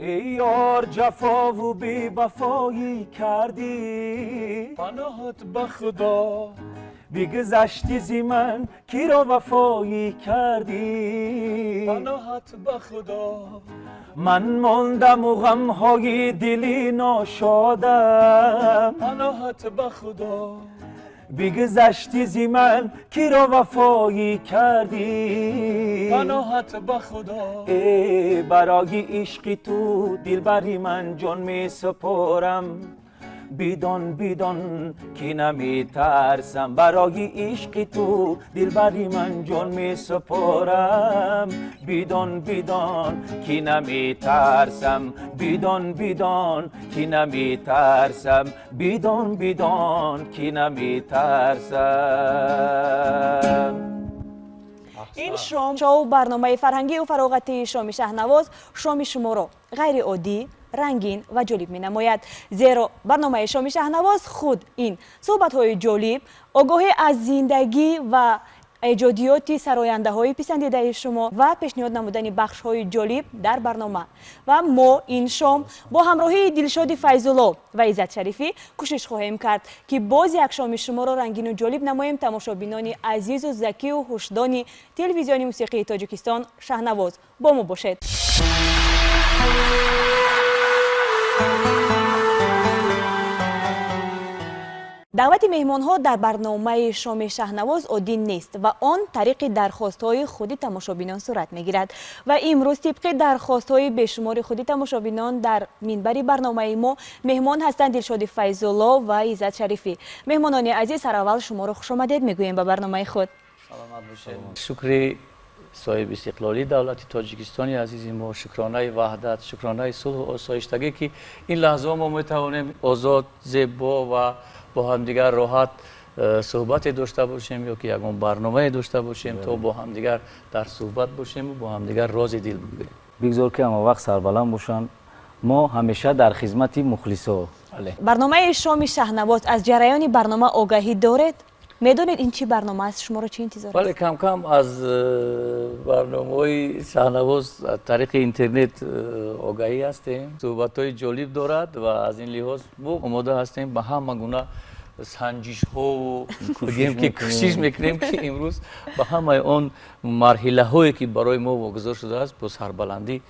ای یار جفا و بی وفایی کردی، پناهت به خدا بگذشتی زی من کی را وفایی کردی. پناهت به خدا من ماندم و غمهای دلی ناشادم، پناهت به خدا بگذشتی زی من کی را وفایی کردی. پناهت به خدا ای برای عشق تو دلبری من جان می سپارم، بدان بدان که نمی ترسم. برای عشق تو دلبری من جان می سپارم، بدان بدان که نمی ترسم. بدان بدان که نمی ترسم. بدان بدان که نمی ترسم. این شو برنامه فرهنگی و فراغتی شام شهنواز شام شما را غیر عادی، رنگین و جالب می نماید. زیرا برنامه شام شهنواز خود این صحبت های جالب، آگاهی از زندگی و ایجادیات سراینده های پسندیده شما و پیشنهاد نمودن بخش های جالب در برنامه. و ما این شام با همراهی دلشاد فیض‌الله و عزت شریفی کوشش خواهیم کرد که باز یک شام شما را رنگین و جالب نماییم. تماشابینان عزیز و ذکی و هوشدان تلویزیون موسیقی تاجیکستان شهنواز با ما باشید. دعوت مهمان ها در برنامه شام شهنواز عادی نیست و آن طریق درخواست های خود تماشابینان صورت می گیرد و امروز طبق درخواست های بیشمار خود تماشابینان در منبر برنامه ما مهمان هستند دلشاد فیض‌الله و عزت شریفی. مهمانان عزیز، سر اول شما را خوش آمدید میگوییم به برنامه خود. سلامت باشید. شکری صاحب استقلالی دولت تاجیکستان عزیز ما، شکرانه وحدت، شکرانه صلح و آسایشتگی که این لحظه ما میتوانیم آزاد، زیبا و با همدیگر راحت صحبت داشته باشیم یا که یکون برنامه داشته باشیم تا با همدیگر در صحبت باشیم و با همدیگر راز دل بگوییم. بگذار که همه وقت سربلند باشن، ما همیشه در خدمت مخلصا. برنامه شام شهنواز از جریان برنامه آگاهی دارید؟ میدونید این چی برنامه است؟ شما رو چی انتظار است؟ بله، کم کم از برنامه‌های شهنواز از طریق اینترنت آگاهی هستیم. صحبت‌های جالب دارد و از این لحاظ ما آماده هستیم به همه گونه سنجش‌ها و بگیم که کوشش میکنیم که امروز به همه آن مرحله‌هایی که برای ما واگذار شده است با سربلندی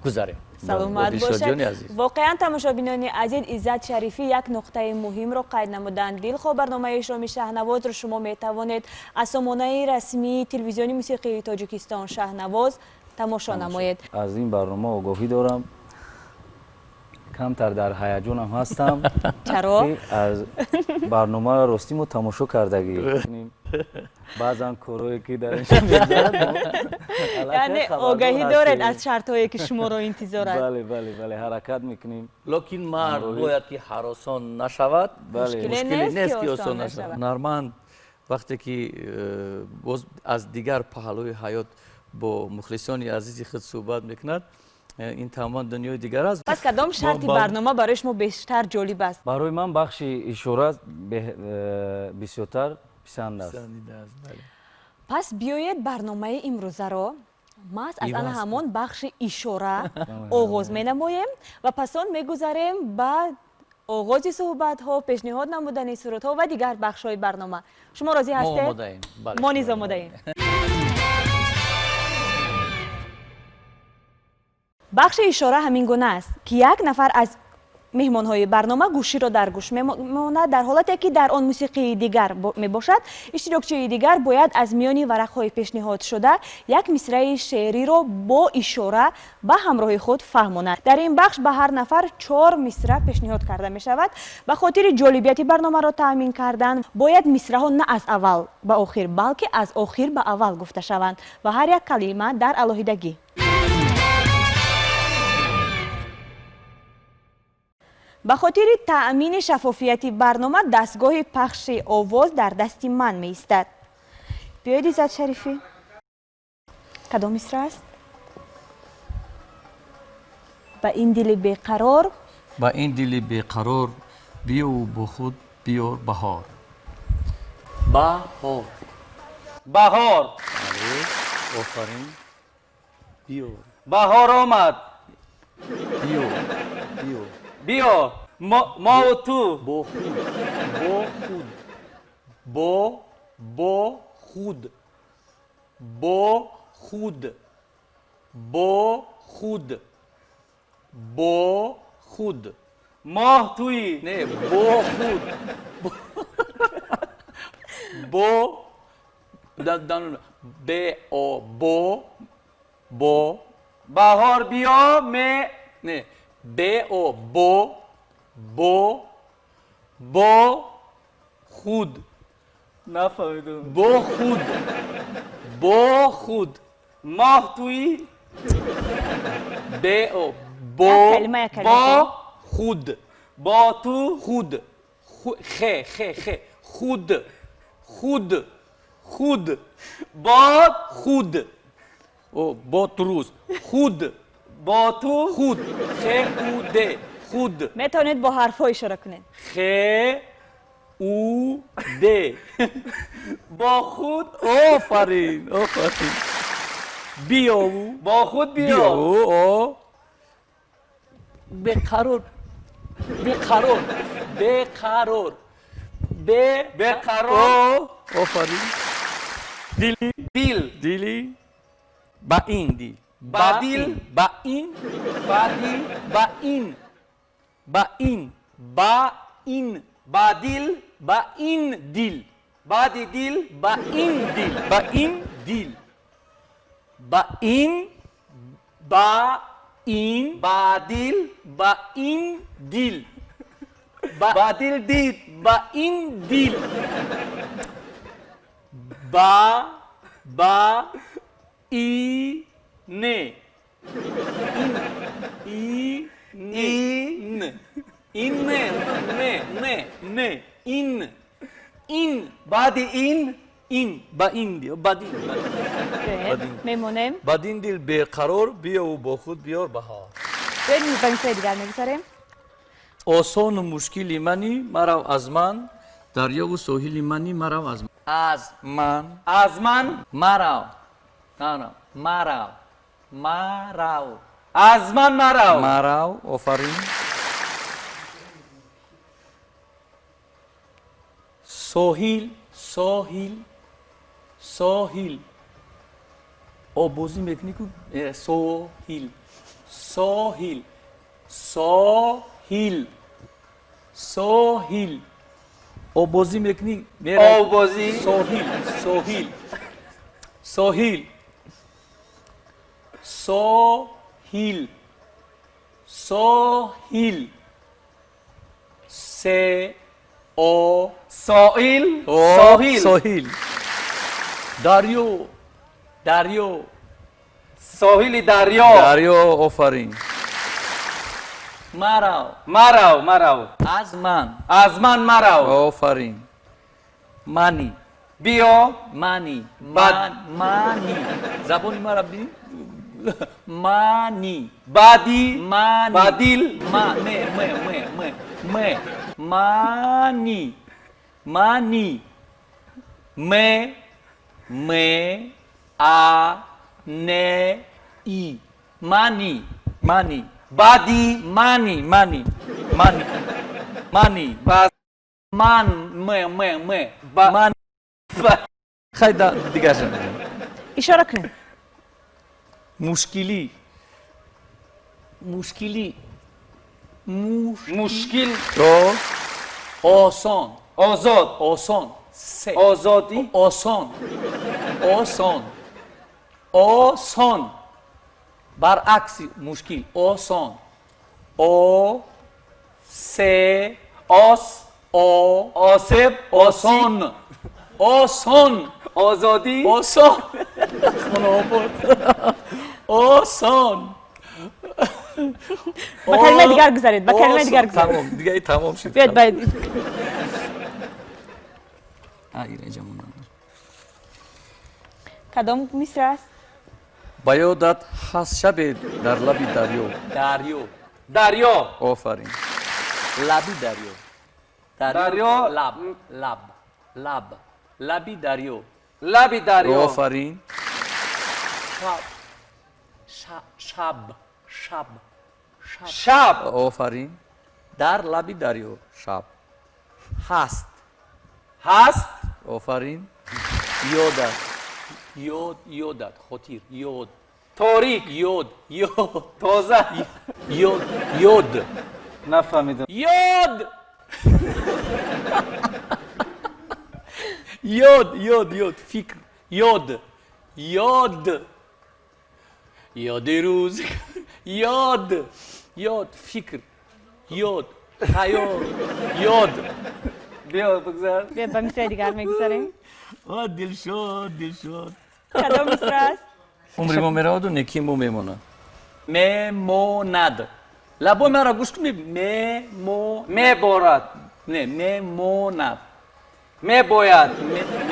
گذاریم. سلامت باشد. واقعا تماشابینان عزیز، عزت شریفی یک نقطه مهم را قید نمودند. دلخواه برنامه شام شهنواز را شما می توانید از سامانه رسمی تلویزیون موسیقی تاجیکستان شهنواز تماشا نمایید. از این برنامه آگاهی دارم، کمتر در هیجانم هستم. چرا؟ از برنامه را راستیم و تماشا کردگی بعضا کارهایی که درش میگذرد یعنی آگاهی دارید از شرطهایی که شما را انتظار است. بله بله بله، حرکت میکنیم. لکن مرد باید که هراسان نشود. مشکلی نیست که آسان نشود. نرمند وقتی که از دیگر پهلوی حیات با مخلصان عزیزی خود صحبت میکند، این تمام دنیای دیگر است. پس کدام شرط برنامه برای شما بیشتر جالب است؟ برای من بخش اشاره بسیارتر پسند است. پس بیایید برنامه امروزه را ما از آن همان بخش اشاره آغاز می نماییم و پس آن می گذاریم به آغاز صحبت ها، پیشنهاد نمودن صورت ها و دیگر بخش های برنامه. شما راضی هستید؟ ما آماده ایم. ما نیز آماده ایم. بخش اشاره همین گونه است که یک نفر از مهمان های برنامه گوشی را در گوش میماند، در حالتی که در آن موسیقی دیگر می باشد. اشتراکچی دیگر باید از میان ورق های پیشنهاد شده یک مصرع شعری را با اشاره به همراه خود فهماند. در این بخش به هر نفر 4 مصرع پیشنهاد کرده می شود. به خاطر جالبیت برنامه را تامین کردن باید مصرع ها نه از اول به آخر بلکه از آخر به اول گفته شوند و هر یک کلمه در علاهیدگی. به خاطر تأمین شفافیت برنامه دستگاه پخش آواز در دست من می ایستد. بیایید عزت شریفی. کدام مصرع است؟ با این دل بیقرار، با این دل بیقرار بیا و با خود بیار بهار. بهار. بهار. آفرین. بیار. بهار آمد. بیو بیو بیا ما و تو با خود با خود با خود با خود با خود ماه توی نه با خود با ب او با بهار بیا نه ب او با خود نفهمیدم با خود ماه توی ب او کلمه با خود با تو خود خود با خود او با تروس خود با تو خود خود میتونید با حرفا اشاره کنید. او د با خود آفرین بیا با خود بیا بیا او بقرار بقرار. آفرین دیلی با این دیل بدیل. با این بدیل با این با این با این بدیل با این دیل بدی دیل با این دیل با این دیل با این با این بدیل با این دیل بدیل دید با این دیل با ای نه این این نه این بدی این این با این دیل بدین میمونیم. بدین دیل بیقرار بیا و با خود بیار بهار بریم می‌بینیم دیگر میگذاریم. آسان و مشکلی منی مرا از من دریا و ساحلی منی مرا از من از من مرا نه مرا از من مرو مرا آفرین ساحل او بازی میکنی کو ساحل او بازی میکنی او بازی ساحل ساحل دریا ساحل دریا آفرین مرو از من مرو آفرین مانی بیا مانی زبانی مرا ببین مانی بدی مانی بدیل مانی ای مانی بدی مانی بس من خیلی دیگه شد اشاره کنید. مشکل آسان آزاد آزادی آسان برعکس مشکل آسان آسب آسان آزادی آسان با کلمه دیگر گذارید. تمام دیگه تمام شد بیاید باید کدام مصر است؟ بیادت هست شب در لبی دریا آفرین لبی دریا لبی دریا لبی دریا آفرین شب آفرین. در لبی دریا شب. هست. هست آفرین. یودت. یودت خطیر. یود. تاریک یود. تازه یود. نفهمیدم. یود. یود فکر. یاد روز. یاد فکر. خیال. یاد. بیا بگذار. بیاید به مصرع دیگر میگذاریم. دل شد. کدام مصرع است؟ عمری ما میرود و نکی ما میماند. میماند. لبای من را گوش کنید. میبارد نه میماند. میباید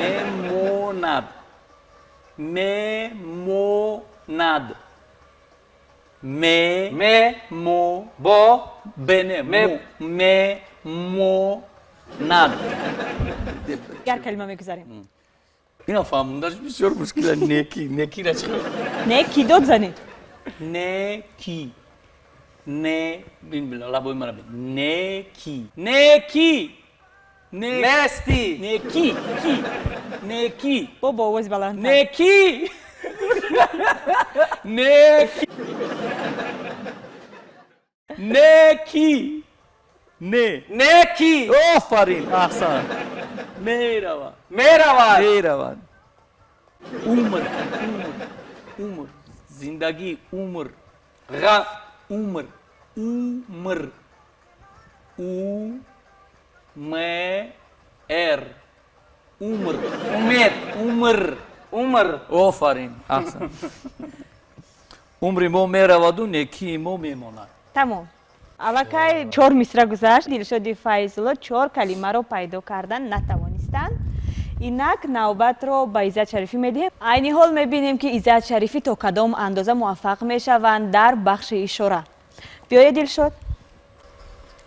میماند. مو با بنه میماند. دیگر کلمه میگذاریم. اینا فهموندنش بسیار مشکله. نکی را چه؟ نه کی دو زنید. نکی. بین بلا لبای من را بین. نکی. مستی نکی. با آواز بلند. نکی. نکی آفرین. احسن. میروند. میرود عمر. زندگی. عمر. عمر. عمر. آفرین. احسن. عمری ما میرود و نکی ما میماند. تمام. اوکی 4 مصرع گذشت. دلشادی فیض‌الله 4 کلمه رو پیدا کردن نتوانستند. اینک نوبت رو به عزت شریفی میدیم. عین حال میبینیم که عزت شریفی تا کدام اندازه موفق میشوند در بخش اشاره. بیاید دلشاد.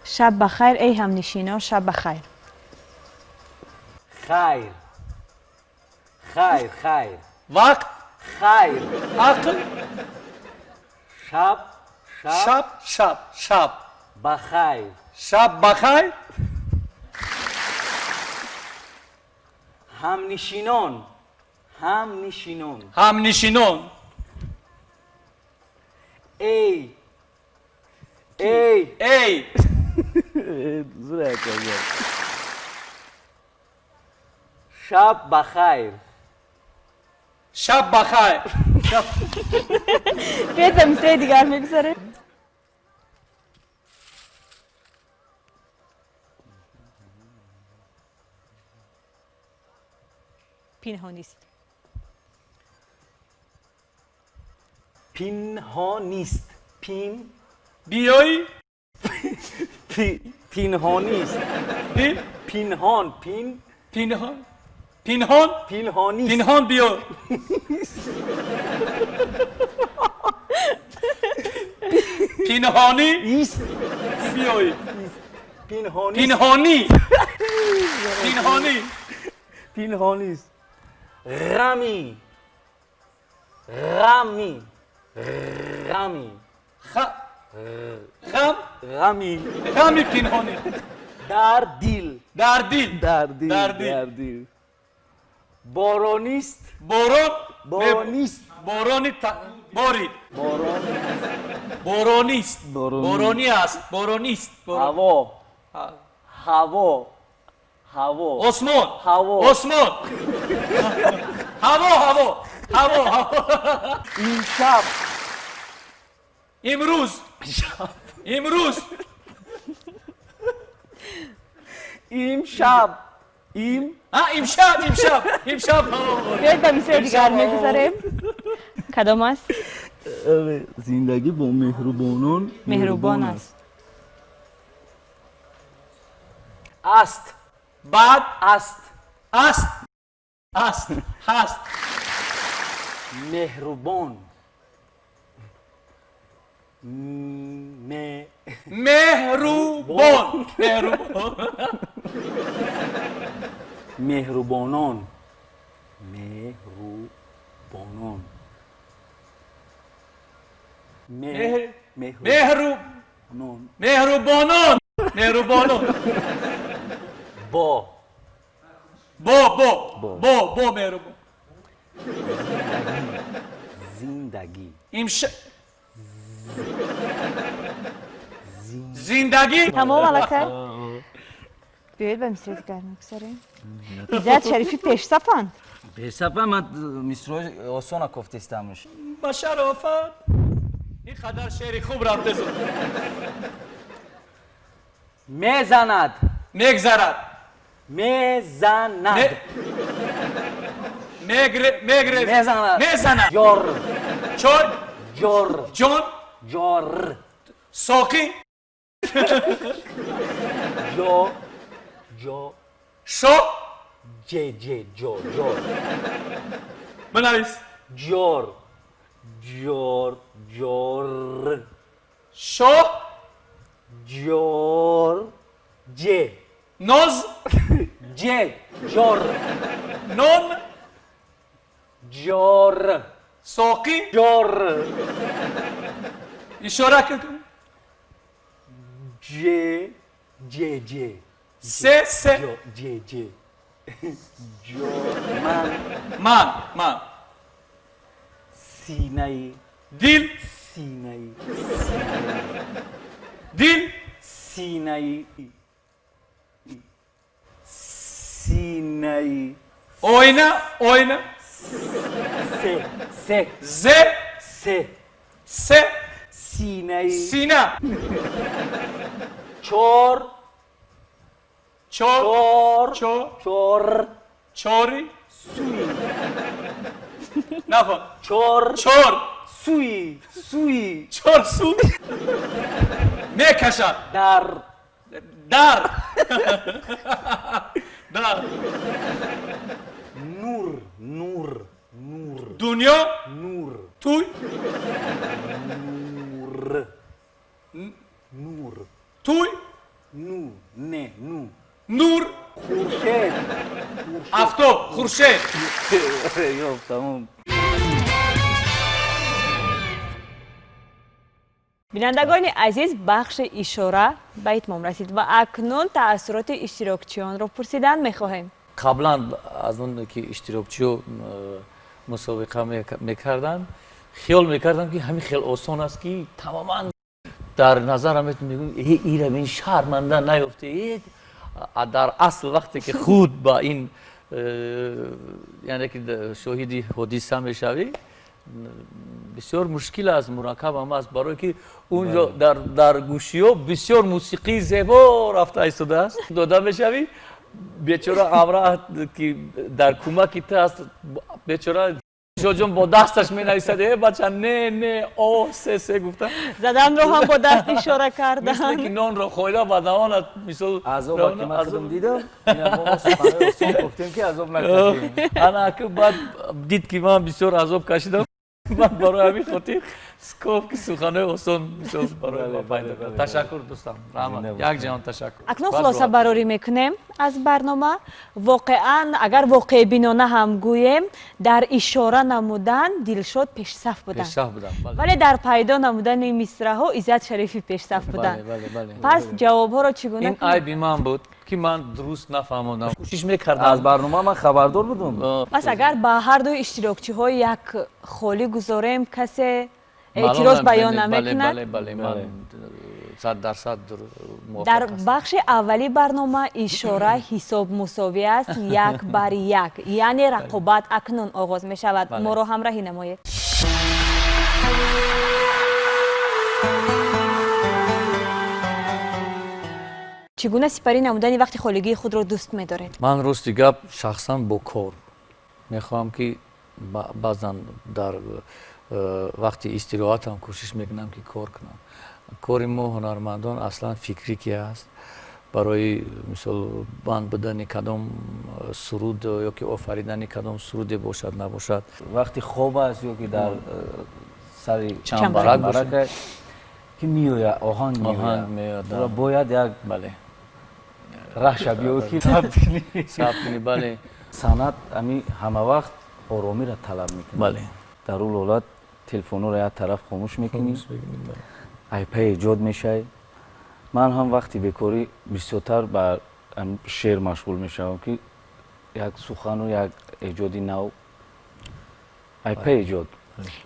شب بخیر ای همنشینان. شب بخیر. خیر وقت. خیر عقل. شب بخیر شب بخیر. همنشینان ای زور کجا. شب بخیر بیاید به مصرع دیگر میگذاریم. پنهانیست. پنهانیست بیایی. پنهانیست پنهانیست پنهان بیا. پنهانی ایست بیایی. پنهانیست پنهانی. غمی غمی پنهانی. در دل بارانیست بارانی باری. بارانی است. بارانیست. هوا آسمان. هوا. این شب امروز. امشب امشب. بیاید به مصرع دیگر میگذاریم. کدام است؟ زندگی با مهربان است. است بعد است هست. مهربان مهربانان نون مهربانان مهربانان با با مهربان زندگی زندگی تمام البته بیایید به مصر دیگر نگذاریم عزت شریفی پیش صفند حسابا من مصر آسان گفتستمش با شرافت این قدر شعری خوب رفته زد میزند مگذرد میزند میزند جار چون جار جون جار ساقی جو جو شو جه جو جار بنویس جار جار جار شو جار جه نوز جه جار نون جار ساقی جار اشاره کن جه جه جه سه جو جه جه جو من سینه دل سینه دل سینه سینه oyna سه سه z سه se سینه sina چور çor چور çor چور çori سوی نفهم چور çor سوی سوی çor su میکشد در در در نور نور نور دنیا نور توی نور نور توی نو نه نو نور خورشید آفتاب خورشید یو تمام بینندگان عزیز بخش اشاره به اتمام رسید و اکنون تأثیرات اشتراکچیان رو پرسیدن میخواهیم. قبلا از اون که اشتراکچی مسابقه میکردن خیال میکردم که همین خیلی آسان است که تماما در نظرم میگم این این شرمنده نیفته در اصل وقتی که خود با این یعنی که شاهدی حدیثه میشوی بسیار مشکل است مرکب هم است برای که اونجا در گوشی ها بسیار موسیقی زیبا رفته ایستاده است داده میشوی بیچاره امراه که در کمک تو است بیچاره جون با دستش می نویسد بچه نه او سه گفتن زدن رو هم با دست اشاره کردن مثل که نان رو خویده و دهانت مثل عذاب که من خودم دیدم ما سخنهای آسان گفتیم که عذاب نکشیم انا که بعد دید که من بسیار عذاب کشیدم من برای همین خاطر گفت که سخنهای آسان بسیار برای ما پیدا کرد. تشکر دوستان رحمت یک جهان تشکر. اکنون خلاصه براری میکنیم از برنامه واقعا اگر واقع بینانه هم گویم در اشاره نمودن دلشاد پیش صف بودن ولی در پیدا نمودن این مصرع ها عزت شریفی پیش صف بودن. پس جواب ها را چگونه این عیبی من بود که من درست نفهمیدم کوشش میکردم از برنامه من خبردار بودم پس اگر با هر دو اشتراکچی ها یک خالی گذاریم کسی اعتراض بیان نمیکند؟ بله من 100% در بخش اولی برنامه اشاره حساب مساوی است 1 بر 1 یعنی رقابت اکنون آغاز می شود. ما را همراهی نمایید. چگونه سپری نمودن وقتی خالگی خود را دوست می دارید؟ من راستی گپ شخصا با کار میخوام که بعضا در وقتی استراحت هم کوشش میکنم که کار کنم. کار ما هنرمندان اصلا فکری که است برای مثال بند بدن کدام سرود یا که آفریدن کدام سرود باشد نباشد وقتی خواب است یا که در سر چنبرک باشه که میوید آهنگ میوید باید یک راه شبیه که ثبت کنی بله سنت همه وقت آرامی را طلب میکنه بله در اون حالت تلفن را یک طرف خاموش میکنی ایپای ایجاد میشه من هم وقتی به کاری بسیارتر با شعر مشغول میشم که یک سخن و یک ایجادی نو ای پی ایجاد.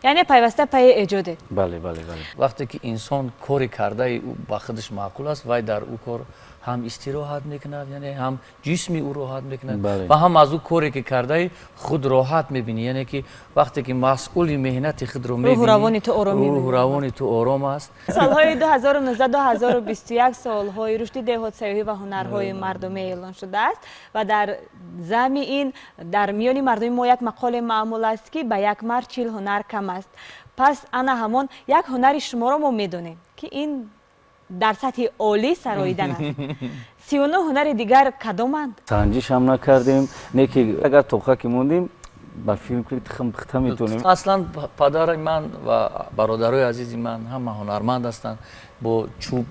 یعنی پیوسته پی ایجاده. بله بله بله. وقتی که انسان کاری کرده او با خودش معقول است و در او کار هم استراحت میکند، یعنی هم جسمی او راحت میکند بله. و هم از او کاری که کرده خود راحت میبینی. یعنی که وقتی که مسئول مهنت خود رو میبینی روح روان تو آرام می‌بینی. روح روان تو آرام است. سالهای 2019 2021 سالهای رشد دهات سیاحی و هنرهای مردمی اعلان شده است و در ضمن این در میان مردم ما یک مقال معمول است که به یک مرد 40 هنر کم است. پس انا همون یک هنر شما را ما میدونیم که این در سطح عالی سراییدن است. 39 هنر دیگر کدامند؟ سنجش هم نکردیم، نه که اگر توقع که موندیم با فیلم کلیپ خم میتونیم. اصلا پدر من و برادرای عزیز من همه هنرمند هستند، با چوب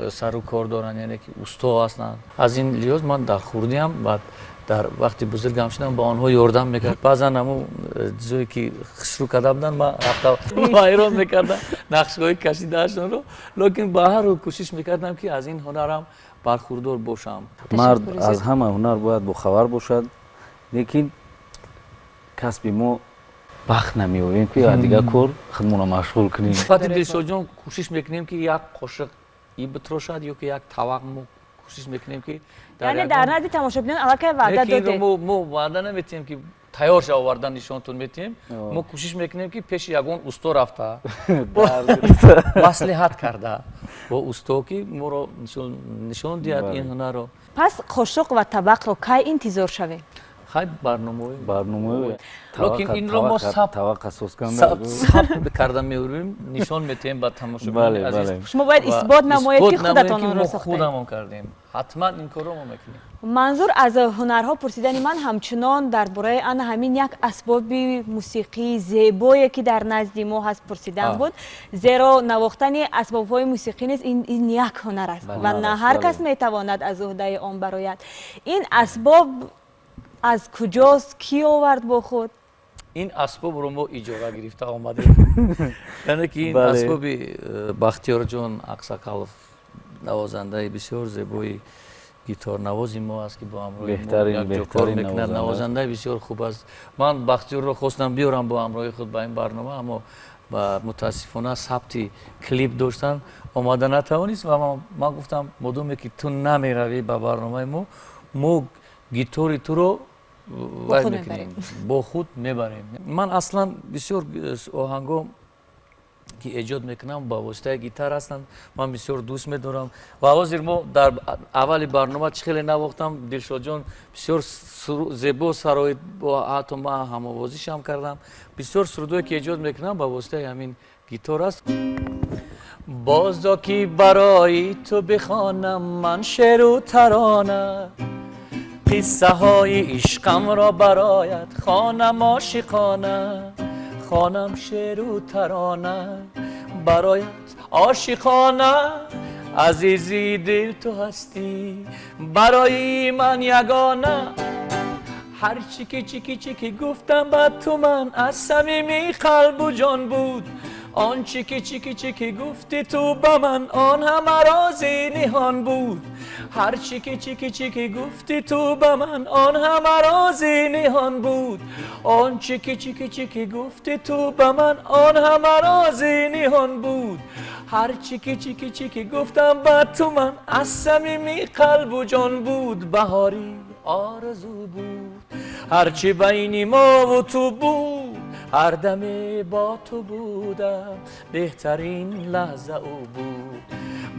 سر و کار دارن، یعنی که استا هستند. از این لحاظ من در خوردی هم بعد در وقتی بزرگم شدم با آنها یاردم میکرد. بعضا همون چیزایی که خشرو کرده بودن ما رفتم ایران میکردم نقشه‌های کشیده‌شون رو، لیکن با هر حال کوشش میکردم که از این هنرم برخوردار باشم. مرد از همه هنر باید باخبر باشد، لیکن کسب ما وقت نمی‌آوریم که دیگه کار خودمون رو مشغول کنیم. وقتی دلشاد جان کوشش میکنیم که یک قاشق ای بتراشد یا که یک طبق مو کوشش میکنیم که یعنی در نزد تماشاگران البته وعده داده. ما وعده نمیتیم که تیار شو آوردن نشانتون میتیم. ما کوشش میکنیم که پیش یگان استا رفته مصلحت کرده با استا که ما رو نشان دهد این هنر رو. پس قاشق و طبق رو کی انتظار شویم؟ خیلی برنامه لیکن این رو ما ثبت کرده میوریم نشان میتیم با تماشاگران عزیز. شما باید اثبات نمایید که خودتان آن را ساختید. خودمون کردیم. حتما این کارو ما میکنیم. منظور از هنرها پرسیدن من همچنان درباره آن همین یک اسباب موسیقی زیبایی که در نزد ما هست پرسیدن بود، زیرا نواختن اسباب‌های موسیقی نیست، این یک هنر است و نه هر کس میتواند از عهده آن برآید. این اسباب از کجاست؟ کی آورد با خود؟ این اسباب رو ما اجاره گرفته آمدیم. یعنی که این اسباب بختیار جان اقساقلوف نوازنده بسیار زیبای گیتار نوازی ما است که با همراه ما یک کار میکنه. نوازنده بسیار خوب است. من بختیار رو خواستم بیارم با همراه خود به این برنامه، اما متاسفانه ثبت کلیپ داشتن آماده نتوانست و من گفتم مدومی که تو نمیروی به برنامه ما گیتاری تو رو با خود میبریم. من اصلا بسیار آهنگا که ایجاد میکنم با واسطه گیتار هستند، من بسیار دوست میدارم و حاضر ما در اول برنامه خیلی نواختم. دلشاد جان بسیار زیبا سرای با حتی ما هم‌آوازیش هم کردم. بسیار سرودایی که ایجاد میکنم با واسطه همین گیتار است. بازا که برای تو بخوانم من شعر و ترانه، قصه های عشقم را برایت خوانم عاشقانه، خوانم شعر و ترانه برایت عاشقانه. عزیزی دل تو هستی برای من یگانه، هر چی که گفتم با تو من از صمیم قلب و جان بود. آن چی که گفتی تو به من آن همه راز نهان بود. هر چی که گفتی تو به من آن همه راز نهان بود. آن چی که گفتی تو به من آن همه راز نهان بود. هر چی که گفتم با تو من از صمیم قلب و جان بود. بهاری آرزو بود هرچی بین ما و تو بود، هر دمی با تو بودم بهترین لحظه او بود.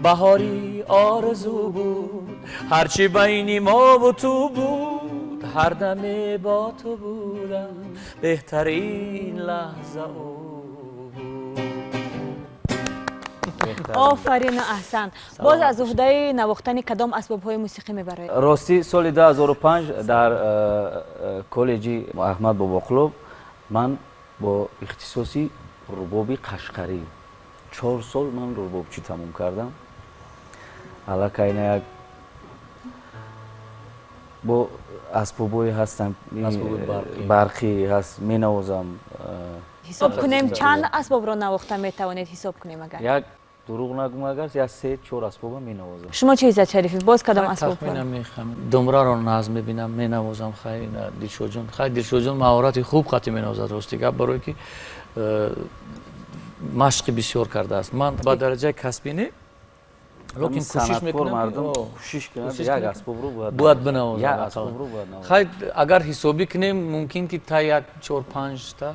بهاری آرزو بود هرچی بین ما و تو بود، هر دمی با تو بودم بهترین لحظه او بود. آفرین و احسن. باز از عهده نواختن کدام اسباب‌های موسیقی میبره؟ راستی سال 2005 در کالج احمد باباقلو من با اختصاصی رباب قشقری 4 سال من ربابچی تموم کردم. علاقه اینا یک با اسبابی هستم برقی هست مینوازم. حساب کنیم چند اسباب را نواخته میتوانید حساب کنیم؟ اگر یک دروغ نگم اگر یا 3-4 اسباب مینوازم. شما چه عزت شریفی باز کدام اسباب؟ تخمینم میخوام دمره رو ناز میبینم مینوازم. خیلی دلشو جون خیلی دلشو جون مهارت خوب خاطی مینوازد راستی گپ برای که مشق بسیار کرده است. من با درجه کسبی نه لیکن کوشش میکنم مردم کوشش کنند یک اسباب رو باید بنوازم. یک اسباب رو باید نوازم. خیلی اگر حسابی کنیم ممکن که تا یک 4-5 تا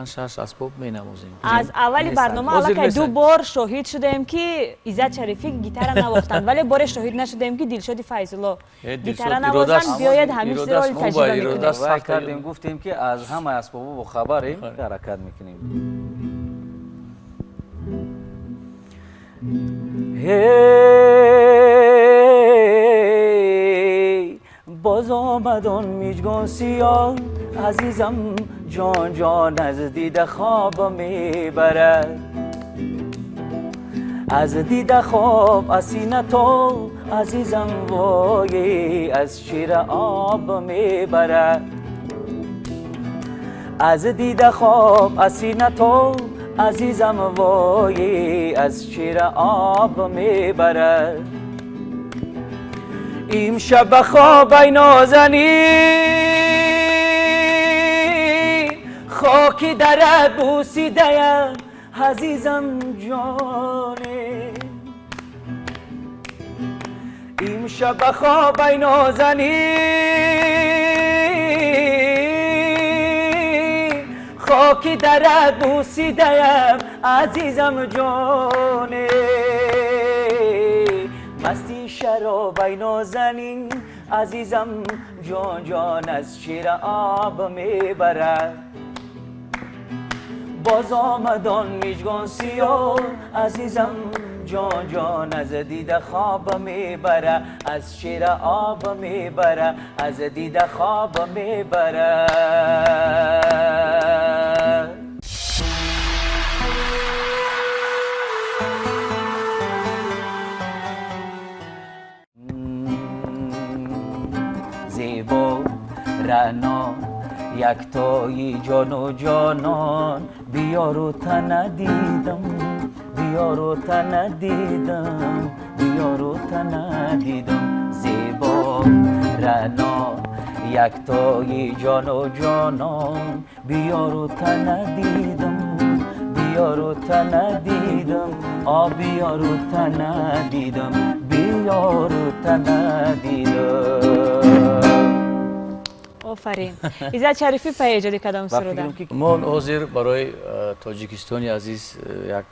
5-6 اسباب مینوازیم. از اولی برنامه البته 2 بار شاهد شدیم که عزت شریفی گیتار نواختند ولی بار شاهد نشدیم که دلشاد فیض الله گیتار نوازند. بیاید همیشه را تجربه کنیم. وای کردیم گفتیم که از همه اسباب با خبریم حرکت میکنیم. هی باز آمد آن میجگان سیاه عزیزم جان جان از دیده خواب میبرد از دیده خواب از سینه تو عزیزم وای از شیر آب میبرد از دیده خواب از سینه تو عزیزم وای از شیر آب میبرد امشب خواب ای نازنین خاکی درت بوسیده‌ام عزیزم جانه امشب خواب ای نازنین خاکی درت بوسیده‌ام عزیزم جانه مستی شراب ای نازنین عزیزم جان جان از شیر آب میبرد باز آمد آن میجگان سیاه عزیزم جان جان از دیده خواب میبره از شیر آب میبره از دیده خواب میبره زیبا رعنا یکتایی جان و جانان بیار و تن دیدم بیار و تن دیدم بیار و تن دیدم زیبا رعنا یکتایی جان و جانان بیار و تن دیدم بیار و تن دیدم بیار و تن دیدم بیار و تن دیدم. آفرین. عزت شریفی پای ایجاد کدام سروده؟ ما حاضر برای تاجیکستانی عزیز یک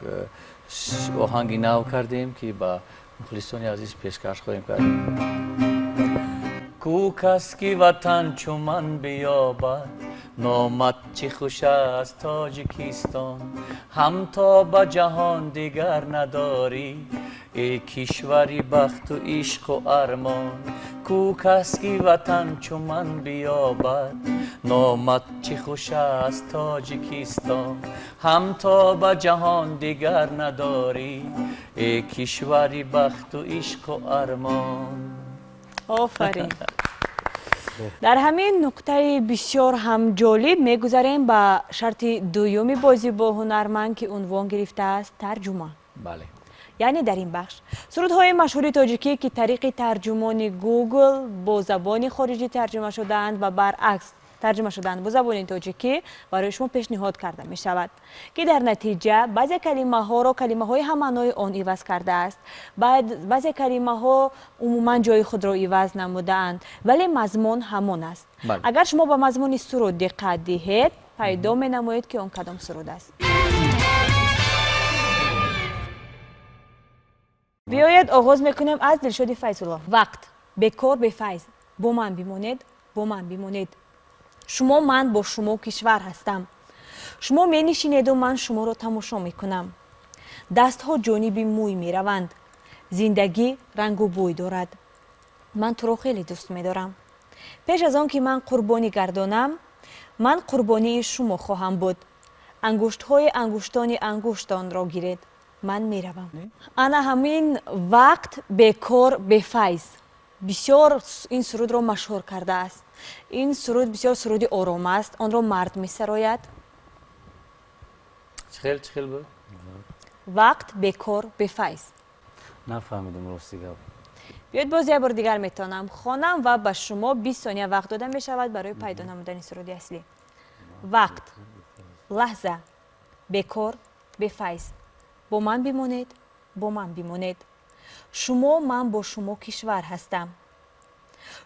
آهنگی نو کردیم که با مخلصانی عزیز پیشکش خواهیم کرد. کو کس کی وطن چو من بیابد نامت چه خوش است تاجیکستان هم تا به جهان دیگر نداری ای کشوری بخت و عشق و ارمان کو کس کی وطن چو من بیابد نامت چه خوش است تاجیکستان هم تا به جهان دیگر نداری ای کشوری بخت و عشق و ارمان. آفرین. در همین نقطه بسیار هم جالب میگذاریم به شرط دومی بازی با هنرمند که عنوان گرفته است ترجمه. بله. یعنی در این بخش سرودهای مشهور تاجیکی که طریق ترجمان گوگل با زبان خارجی ترجمه شدند و برعکس ترجمه شدند با زبان تاجیکی برای شما پیشنهاد کرده می شود که در نتیجه بعضی کلمه ها را کلمه های هم معنای آن عوض کرده است. بعضی کلمه ها عموما جای خود را عوض نموده اند ولی مضمون همان است. بله. اگر شما به مضمون سرود دقت دهید پیدا می نماید که آن کدام سرود است. بیایید آغاز میکنیم از دلشاد فیض الله. وقت بکار به فیض با من بمانید با من بمانید شما من با شما کشور هستم شما می نشینید و من شما را تماشا می کنم دست ها جانب موی می روند زندگی رنگ و بوی دارد من تو را خیلی دوست می دارم پیش از آن که من قربانی گردانم من قربانی شما خواهم بود انگشت های انگشتان انگشتان را گیرید من می روم. انا همین وقت بکار به فیض بسیار این سرود را مشهور کرده است. این سرود بسیار سرودی آرام است. آن را مرد می سراید. چخیل بود؟ وقت بکار به فیض. نفهمیدم راستی گپ. بیاید باز یه بار دیگر میتونم خوانم و به شما 20 ثانیه وقت داده می شود برای پیدا نمودن سرود اصلی. وقت، لحظه، بکار، به فیض. با من بمانید، با من بمانید. شما من با شما کشور هستم.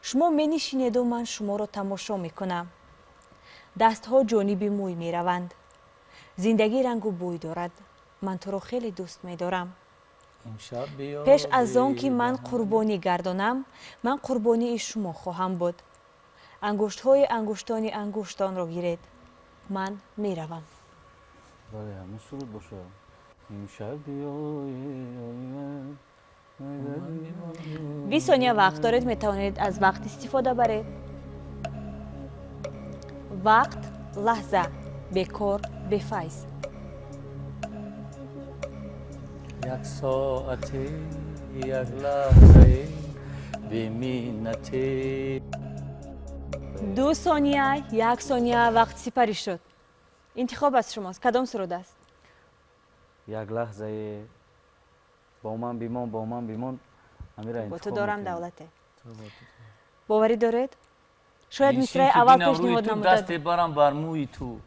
شما می نشینید و من شما را تماشا می کنم. دست ها جانب موی می روند. زندگی رنگ و بوی دارد. من تو را خیلی دوست می دارم. پیش از آن که من قربانی گردانم، من قربانی شما خواهم بود. انگشت های انگشتانی انگشتان را گیرید. من می روم. بله همون سرود باشه. امشب بیای 20 ثانیه وقت دارید، می توانید از وقت استفاده برید. وقت، لحظه، بکار، به فیض. یک ساعتی یک لحظه به منتی 2 ثانیه، 1 ثانیه وقت سپری شد. انتخاب از شماست. کدام سرود است؟ یک لحظه با من بیمان با من بیمان امیره با تو انتخاب دارم می‌کنم. دولته. باوری دارید؟ شاید مصرع اول پیشنهاد تو نموده. دست برم بر موی تو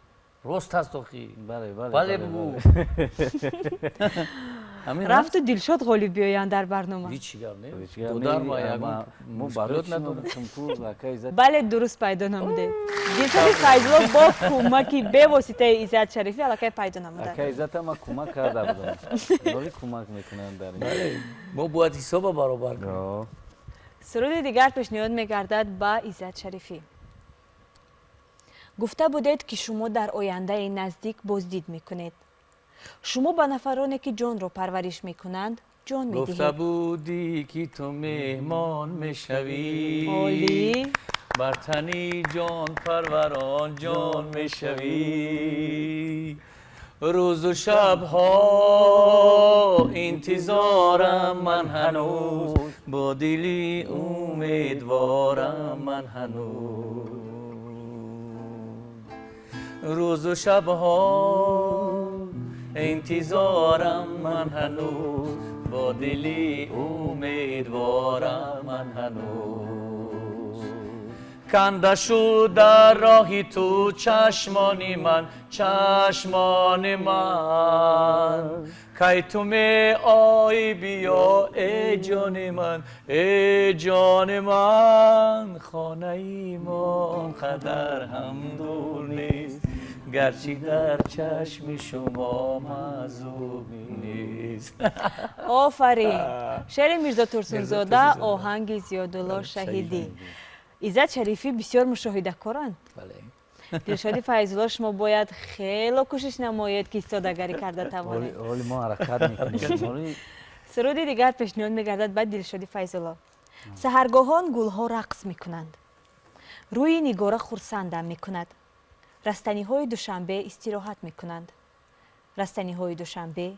راست است آخی. بله بله بله بگو. همین رفت و دلشاد غالب بیایند در برنامه. هیچ گپ نه. دیگه دو در ما اما یگون مو مشکلات برای نداره. تو لکه عزت بله درست پیدا نموده. دلشاد فیض‌الله با کمکی به واسطه عزت شریفی علاقه پیدا نموده. لکه عزت ما کمک کرده بودم ولی کمک میکنن در این بله ما باید حساب برابر کنیم. آه. سرود دیگر پیشنهاد می‌گردد با عزت شریفی. گفته بودید که شما در آینده نزدیک بازدید میکنید. شما به نفرانی که جان را پرورش میکنند جان میدهید. گفته بودی که تو مهمان میشوی عالی. بر تنی جان پروران جان میشوی روز و شب ها انتظارم من هنوز با دلی امیدوارم من هنوز روز و شب ها انتظارم من هنوز با دلی امیدوارم من هنوز کنده شد در راه تو چشمان من کی تو می آی بیا ای جان من خانه ایمان قدر هم دور نیست گرچه در چشم شما معذوب نیست. آفرین. شعر میرزا ترسونزاده، آهنگ زیادالله شهیدی. عزت شریفی بسیار مشاهده کارند. بله. دلشاد فیض‌الله شما باید خیلی کوشش نمایید که ایستادگی کرده توانید. ولی ما حرکت میکنیم ولی سرود دیگر پیشنهاد می‌گردد بعد دلشاد فیض‌الله. سحرگاهان گلها رقص میکنند. روی نگاره خرسندم میکند. رستنی‌های دوشنبه استراحت میکنند. رستنی‌های دوشنبه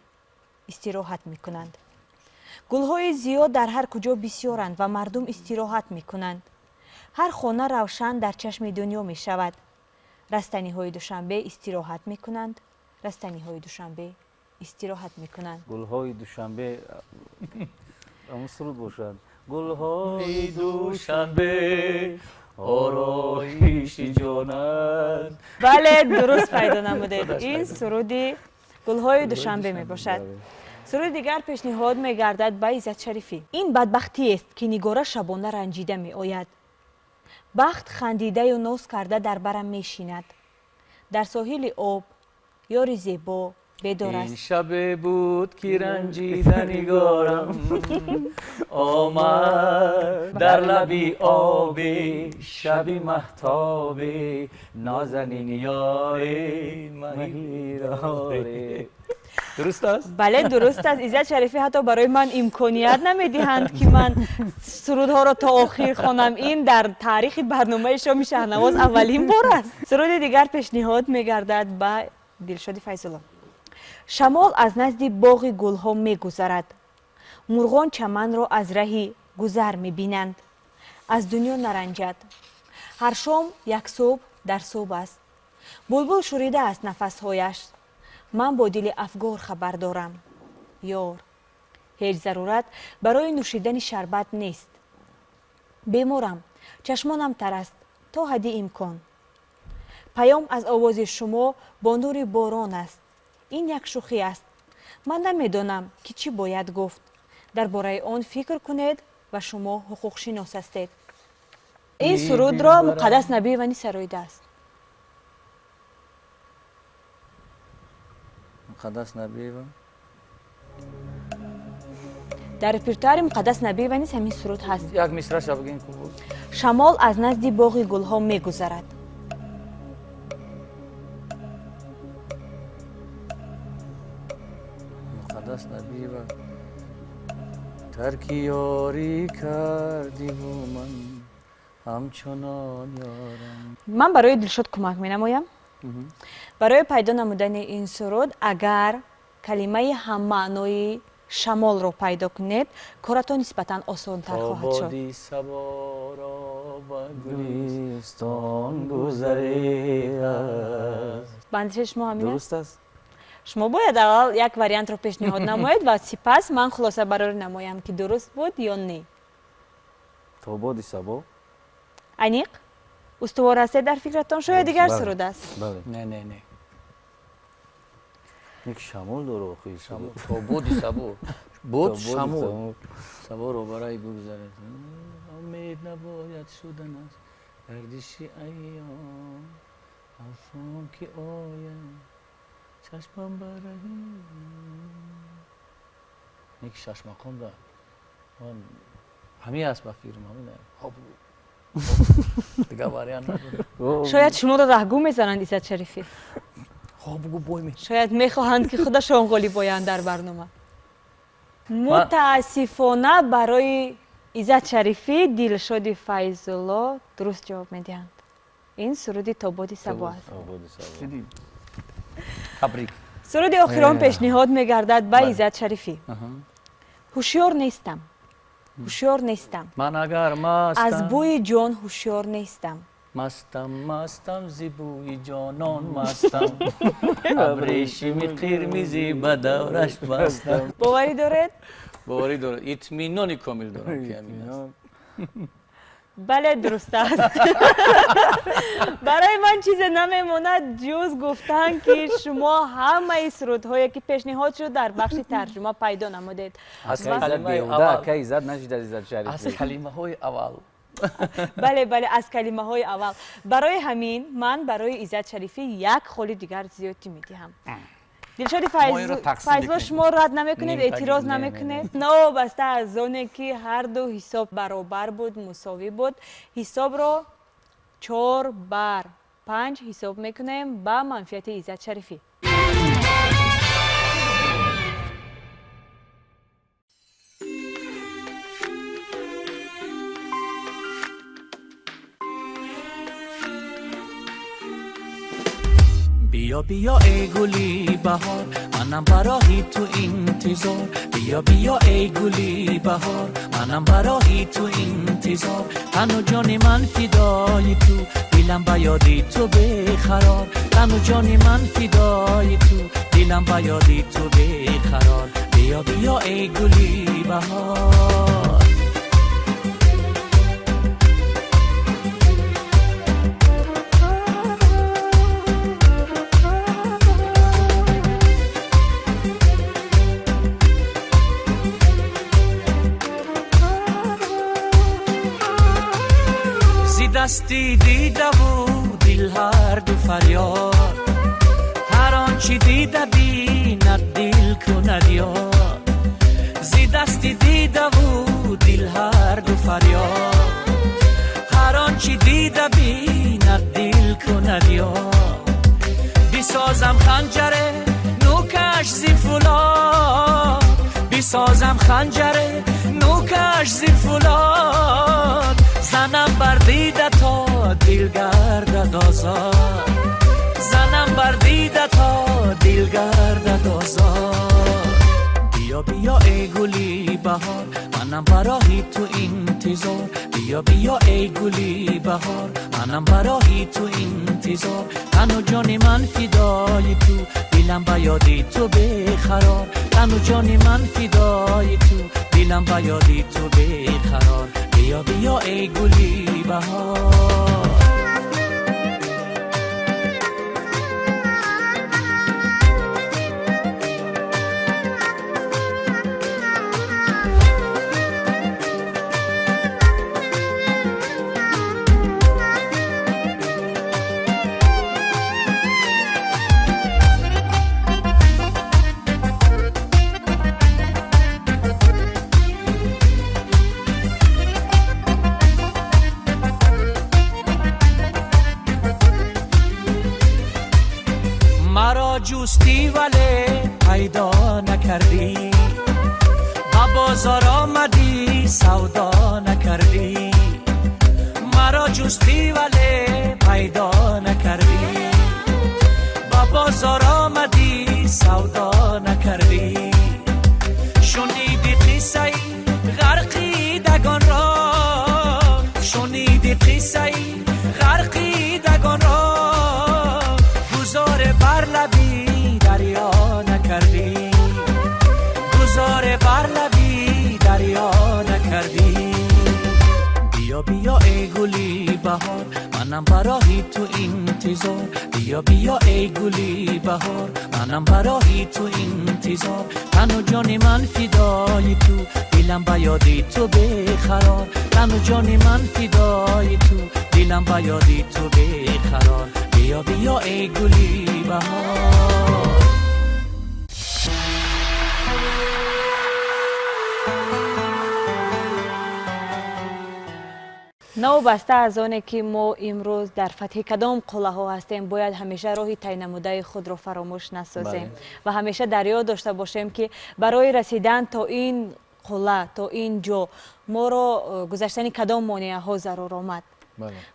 استراحت میکنند. گل‌های زیاد در هر کجا بسیارند و مردم استراحت میکنند. هر خانه روشن در چشم دنیا می شود. رستنی‌های دوشنبه استراحت میکنند. رستنی‌های دوشنبه استراحت میکنند. گل‌های دوشنبه همون سرود باشد. گل‌های دوشنبه آرایش جان است. بله درست پیدا نمودید. این سرودی گل‌های دوشنبه می باشد. سرود دیگر پیشنهاد می گردد به عزت شریفی. این بدبختی است که نگاره شبانه رنجیده می آید. بخت خندیده و ناز کرده در برم می شیند. در ساحل آب یاری زیبا بدار این است. شب بود که رنجیده نگارم آمد در لبی آبی شبی مهتابی نازنین یاری مهیراری. درست است؟ بله درست است. عزت شریفی حتی برای من امکانیت نمیدهند که من سرودها را تا آخر خوانم. این در تاریخ برنامه شام شهنواز اولین بار است. سرود دیگر پیشنهاد می‌گردد به دلشاد فیض‌الله. شمال از نزد باغ گلها می‌گذرد. مرغان چمن را از راه گذر می‌بینند. از دنیا نرنجد. هر شام یک صبح در صبح است. بلبل شوریده است نفس‌هایش. من با دل افگار خبر دارم. یار. هیچ ضرورت برای نوشیدن شربت نیست. بیمارم، چشمانم تر است تا حدی امکان. پیام از آواز شما با نور باران است. این یک شوخی است. من نمیدانم که چی باید گفت. درباره آن فکر کنید و شما حقوق شناس هستید. این سرود را مقدس نبی ونی سرایده است. مقدس نبی و در رپرتوار مقدس نبی ونی همین سرود هست. یک مصرع شو بگین خوب. شمال از نزد باغ گلها میگذرد. مقدس نبی و ترک یاری کردی و من همچنان یارم. من برای دلشاد کمک می نمایم. برای پیدا نمودن این سرود اگر کلمه هم معنای شمال رو پیدا کنید کارتون نسبتا آسان تر خواهد شد. بادی سبا را و گلستان گذری است. بندش شما همین درست است. شما باید اول یک واریانت رو پیشنهاد نمایید و سپس من خلاصه برای نمایم که درست بود یا نه. تا بادی سبا. انیق استوار هستید در فکرتان شاید دیگر سرود است. بله. نه یک شمال داره آخه شمال تا بادی سبا بود تا شمال شمال. سبا رو برای بگذارد امید نباید شدن است گردش ایام افام که آیم چشمم برای یک شش مقام دارم همین است با فیلم همینه دیگه واریان نداره. شاید شما را رهگو میزنند ایزد شریفی. بگو بوی می شاید میخواهند که خودشان غالیب آیند در برنامه. متاسفانه برای ایزد شریفی دلشاد فیض‌الله درست جواب میدهند. این سرود تا بادی سبا است. تبریک. سرود آخران پیشنهاد میگردد به ایزد شریفی. هوشیار نیستم. هوشیار نیستم. من اگر مستم از بوی جان هوشیار نیستم. مستم زیبوی جانان مستم ابریشمی قرمزی به دورش بستم. باوری دارید؟ باوری دارد. اطمینانی کامل دارم که همین است. بله درست است. برای من چیز نمیماند جز گفتن که شما همه سرودهایی که پیشنهاد شد در بخش ترجمه پیدا نمودید. از ایزد کلمه بیهوده اول که ایزد نشید از ایزد شریفی. از کلمه های اول بله از کلمه های اول. برای همین من برای ایزد شریفی یک خالی دیگر زیادی میدهم. دلشاد فیض‌الله شما رد نمیکنید، اعتراض نمیکنید. نه بسته از آنه که هر دو حساب برابر بود، مساوی بود. حساب رو 4/5 حساب میکنیم با منفیت ایزد شریفی. بیا بیا ای گلی بهار منم برای تو انتظار بیا ای گلی بهار منم برای تو انتظار تن و جان من فدای تو دلم به یادی تو بقرار تن و جان من فدای تو دلم به یادی تو بقرار بیا ای گلی بهار دستی دیده و دل هر دو فریاد هر آنچه دیده بیند دل کند یاد زی دستی دیده و دل هر دو فریاد هر آنچه دیده بیند دل کند یاد بسازم خنجره نوکش زی فولاد بسازم خنجره نوکش زی فولاد زنم بر دیده تا دل گردد آزاد زنم بر دیده تا دل گردد آزاد بیا ای گلی بهار منم برای تو انتظار بیا بیا ای گلی بهار منم برای تو انتظار تن و جان من فدای تو دلم به یاد تو بقرار تن و جان من فدای تو دلم به یاد تو بقرار بیا بیا ای گلی بهار مرا جستی ولی پیدا نکردی با بازار آمدی سودا نکردی مرا جستی ولی پیدا نکردی با بازار آمدی سودا نکردی شنیدی قصه غرقیدگان را شنیدی قصه غرقیدگان را گذار بر لبی دریا نکردی گذار بر لبی دریا نکردی بیا بیا ای گلی بهار منم برای تو انتظار بیا بیا ای گلی بهار منم برای تو انتظار تن و جان من فدای تو دلم به یاد تو بقرار تن و جان من فدای تو دلم به یاد تو بقرار بیا بیا ای گلی بهار نو بسته از آنه که ما امروز در فتح کدام قله ها هستیم باید همیشه راهی طی نموده خود را فراموش نسازیم و همیشه در یاد داشته باشیم که برای رسیدن تا این قله تا این جا ما را گذشتن کدام مانع ها ضرور آمد.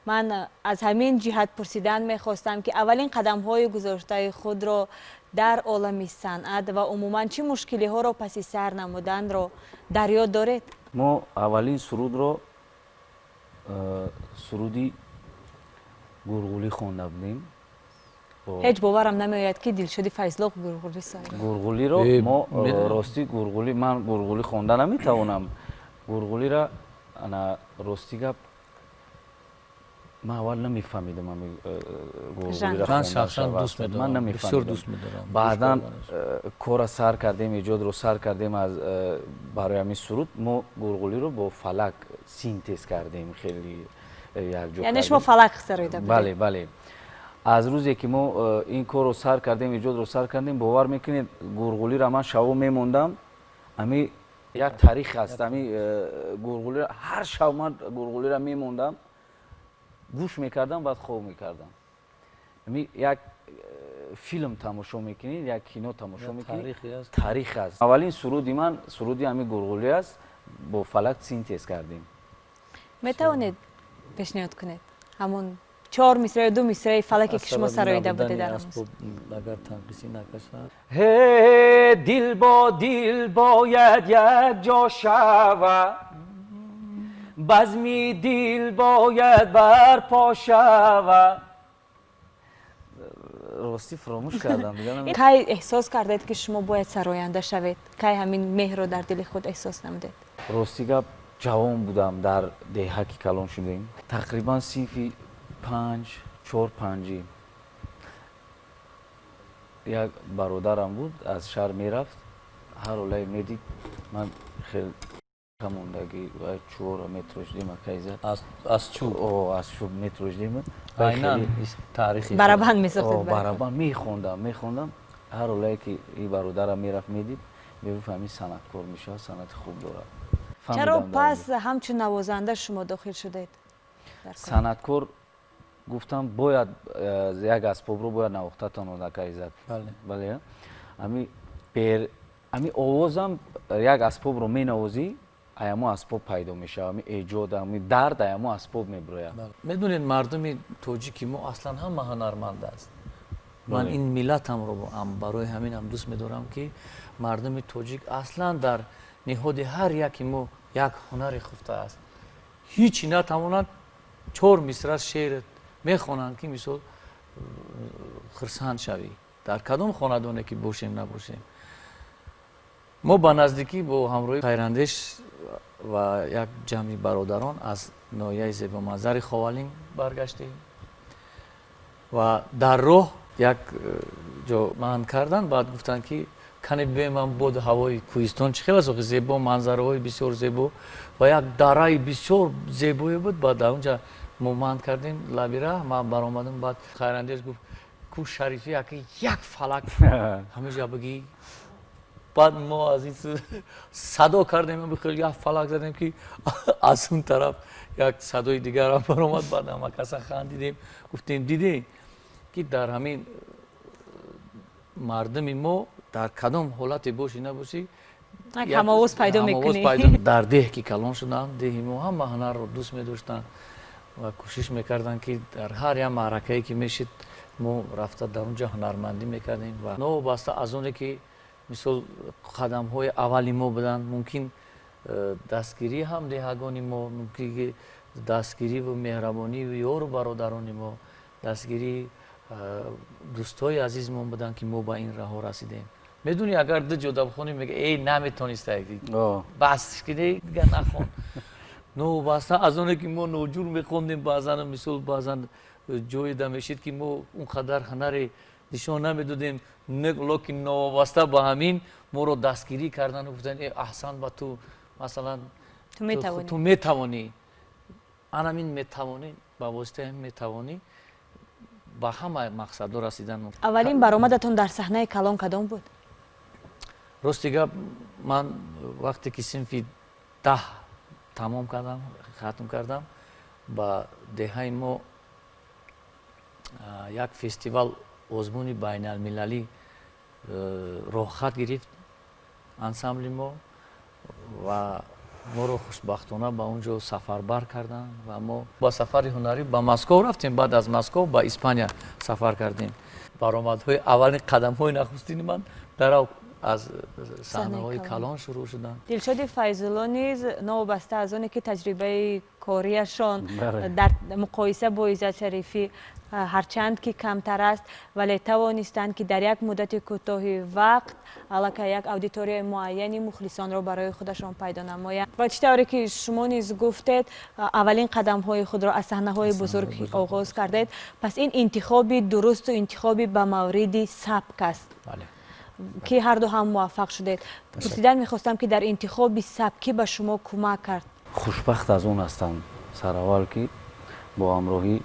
من از همین جهت پرسیدن میخواستم که اولین قدم های گذاشته خود را در عالم صنعت و عموما چه مشکلی ها را پس سر نمودن را در یاد دارید؟ ما اولین سرود رو سرودی گرگولی خونده بودیم. هیچ باورم نمیآید که دلشدی فیضلاق گرگولی ساید. گرگولی رو ما راستی گرگولی من گرگولی خونده نمیتوانم. گرگولی را انا راستی گپ من اول نمیفهمیدم گرگولی را من شخصا دوست من میدارم بسیار نمیفهمیدم. دوست میدارم بعدا کار سر کردیم ایجاد رو سر کردیم از برای همین سرود ما گرگولی رو با فلک سینتز کردیم خیلی یک جا یعنی شما فلک سرایده بودید؟ بله بله. از روزی که ما این کار رو سر کردیم ایجاد رو سر کردیم باور میکنید گرگولی را من شب میموندم امی یک تاریخ است امی گرگولی را هر شب من گرگولی را میموندم گوش میکردم بعد خواب میکردم امی یک فیلم تماشا میکنید یک کینو تماشا میکنید تاریخ است. اولین سرودی من سرودی امی گرگولی است با فلک سینتز کردیم. میتوانید پیشنهاد کنید همون 4 مصرع 2 مصرع فلکی که شما سرایده بودید در همون اگر تنقیسی نکشد هی دل با دل باید یک جا شود بزمی دل باید برپا شود. راستی فراموش کردم. کی احساس کردید که شما باید سراینده شوید؟ کی همین مهر رو در دل خود احساس نمودید؟ راستی گپ جوان بودم در دهه که کلان شدیم تقریبا صنفی 4 5 یک برادرم بود از شهر میرفت هر اولای میدید من خیلی کموندگی 4 متر شدیم کایزد از چوب از چوب متر شدیم عیناً تاریخی برابند میساختید؟ برابند میخوندم هر اولای که این برادرم میرفت میدید میفهمید صنعتکار میشه صنعت خوب داره. چرا پس همچون نوازنده شما داخل شدید؟ صنعتکار گفتم باید یک اسباب رو باید نواخته تانو نکایزد. بله امی آوازم یک اسباب رو می نوازی ایمو اسباب پیدا میشه امی ایجاد امی درد ایمو اسباب میبروید. میدونید مردم توجیکی ما اصلا هم هنرمند است. من این ملتم رو برای همین هم دوست میدارم که مردم توجیک اصلا در نهاد هر یکی ما یک هنر خفته است هیچی نتوانند 4 مصرع شعر میخوانند که مثل خرسند شوی در کدام خاندانه که باشیم نباشیم ما با نزدیکی با همراهی خیراندیش و یک جمعی برادران از ناحیه زیبا منظر خوالین برگشتیم و در راه یک جا مهند کردن بعد گفتن که کنه بیمم بود هوای کوهستان چه خیلی زیبا منظره های بسیار زیبا و یک دره بسیار زیبایی بود بعد در اونجا ما مهند کردیم لبی راه من برآمدم بعد خیراندیش گفت کو شریفی یک فلک همه جا بگی بعد ما از این صدا کردیم بخیل یک فلک زدیم که از اون طرف یک صدای دیگر هم برآمد بعد همه کسا خندیدیم گفتیم دیدی که در همین مردم ما در کدام حالت باشی نباشی هماوز پیدا میکنی در ده که کلان شدن دهی ما هم هنر رو دوست می داشتن و کوشش میکردن که در هر یک معرکه‌ای که میشید ما رفته در اونجا هنرمندی میکردیم و نو باسته از اونه که مثل قدم های اولی ما بودن ممکن دستگیری هم دهگانی ما ممکن دستگیری و مهربانی و یار و برادران ما دستگیری دوستای عزیز ما بودن که ما با این راه رسیدیم میدونی اگر دو جدا بخونیم میگه ای نمیتونسته بس که دیگه نخون نو باسته از اونه که ما نوجور میخوندیم بعضا مثل بعضا جوی دمیشید که ما اونقدر هنر نشان نمیدادیم لکن نوابسته با همین ما رو دستگیری کردن و گفتن احسان با تو مثلا تو میتوانی همین میتوانی با واسطه هم میتوانی با همه مقصد رسیدن اولین برآمدتون در صحنه کلان کدام بود؟ راستیگه من وقتی که صنف 10 تمام کردم ختم کردم با دهه ما یک فستیوال آزمون بین المللی روخت گرفت انسامبل ما و ما رو خوشبختانه با اونجا سفر بر کردن و ما با سفر هنری با مسکو رفتیم بعد از مسکو با اسپانیا سفر کردیم برآمدهای اولین قدم های نخستین من در از صحنه های کلان شروع شدن دلشاد فیض‌الله نیز نوابسته از اونه که تجربه کاریشان در مقایسه با عزت شریفی هرچند که کمتر است ولی توانستند که در یک مدت کوتاه وقت علاقه یک اودیتوری معینی مخلصان را برای خودشان پیدا نمایند و چطوری که شما نیز گفتید اولین قدم های خود را از صحنه های بزرگ آغاز کردید پس این انتخابی درست و انتخابی به مورد سبک است که هر دو هم موفق شدید پرسیدن میخواستم که در انتخاب سبکی به شما کمک کرد خوشبخت از اون هستم سر اول که با همراهی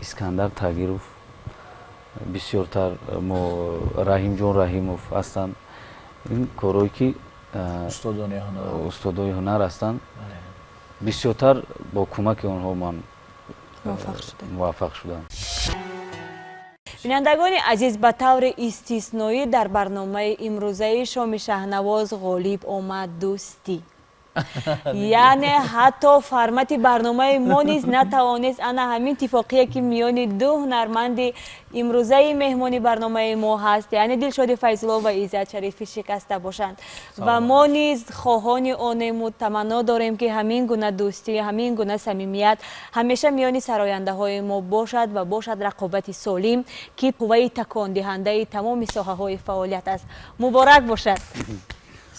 اسکندر تاگیروف بسیارتر رحیم جان رحیموف هستن این کارهایی که استادای هنر هستن بسیارتر با کمک آنها من موفق شدم بینندگان عزیز به طور استثنایی در برنامه امروزه شام شهنواز غالب آمد دوستی یعنی حتی فرمت برنامه ما نیز نتوانست انا همین اتفاقیه که میان دو هنرمند امروزه مهمانی برنامه ما هست یعنی دلشاد فیض‌الله و عزت شریفی شکسته باشند و ما نیز خواهان آنیم و تمنا داریم که همین گونه دوستی همین گونه صمیمیت همیشه میان سراینده های ما باشد و باشد رقابت سالم که قوه تکان دهنده تمام ساحه های فعالیت است مبارک باشد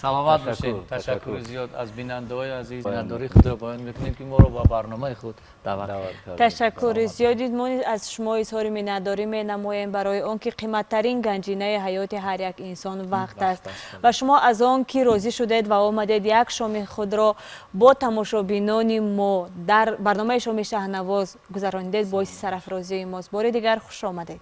سلامت باشید تشکر زیاد از بیننده‌های عزیز بیننداری خود را بیان میکنیم که ما رو با برنامه خود دعوت کردید تشکر زیادی ما از شما اظهار مینه‌داری می‌نماییم برای آنکه قیمت‌ترین گنجینه حیات هر یک انسان وقت است و شما از آن که راضی شدید و آمدید یک شام خود را با تماشابینان ما در برنامه شام شهنواز گذراندید باعث سرافرازی ماست بار دیگر خوش آمدید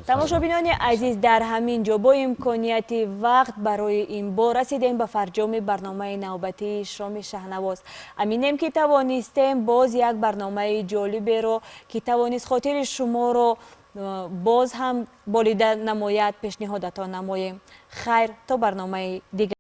تماشابینان عزیز در همین جا با امکانیت وقت برای این بار رسیدیم به فرجام برنامه نوبتی شام شهنواز امینیم که توانستیم باز یک برنامه جالبی رو که توانست خاطر شما رو باز هم بالیده نماید پیشنهادتان نماییم خیر تا برنامه دیگر